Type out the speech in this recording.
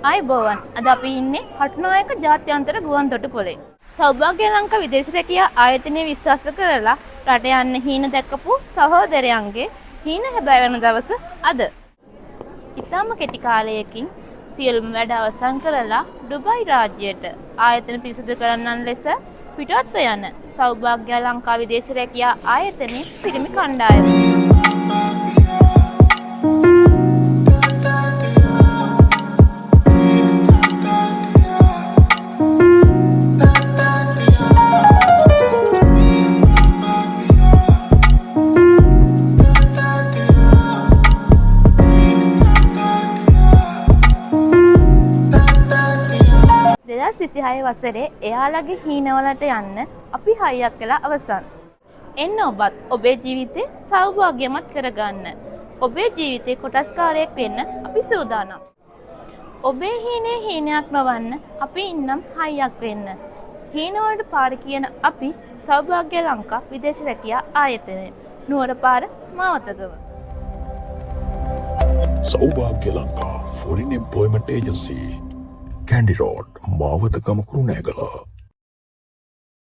ආයිබෝවන් අද අපි ඉන්නේ කටුනායක ජාත්‍යන්තර ගුවන්තොටුපොළේ. සෞභාග්‍ය ලංකා විදේශ රැකියා ආයතනයේ විශ්වාස කරලා රට යන්න හීන දැක්කපු සහෝදරයන්ගේ හීන හැබෑ වෙන දවස අද. ඉතාම කෙටි කාලයකින් සියලුම වැඩ අවසන් කරලා ඩුබයි රාජ්‍යයට ආයතන පිරිසිදු කරන්නන් ලෙස පිටත්ව යන සෞභාග්‍ය ලංකා විදේශ රැකියා ආයතනයේ පිරිමි කණ්ඩායම. සිසිහය වසරේ එයාලගේ හීනවලට යන්න අපි හයියක් වෙලා අවසන්. එන්න ඔබත් ඔබේ ජීවිතේ සෞභාග්‍යමත් කරගන්න. ඔබේ ජීවිතේ කොටස්කාරයෙක් වෙන්න අපි සූදානම්. ඔබේ හීනේ හීනයක් නොවන්න අපි ඉන්නම් හයියක් වෙන්න. හීනවලට පාර කියන අපි සෞභාග්‍ය ලංකා විදේශ රැකියා ආයතනය. Nuwarapara Mawathagama. සෞභාග්‍ය Lanka Foreign Employment Agency. Candy Road, Mawatagama Kurunegala.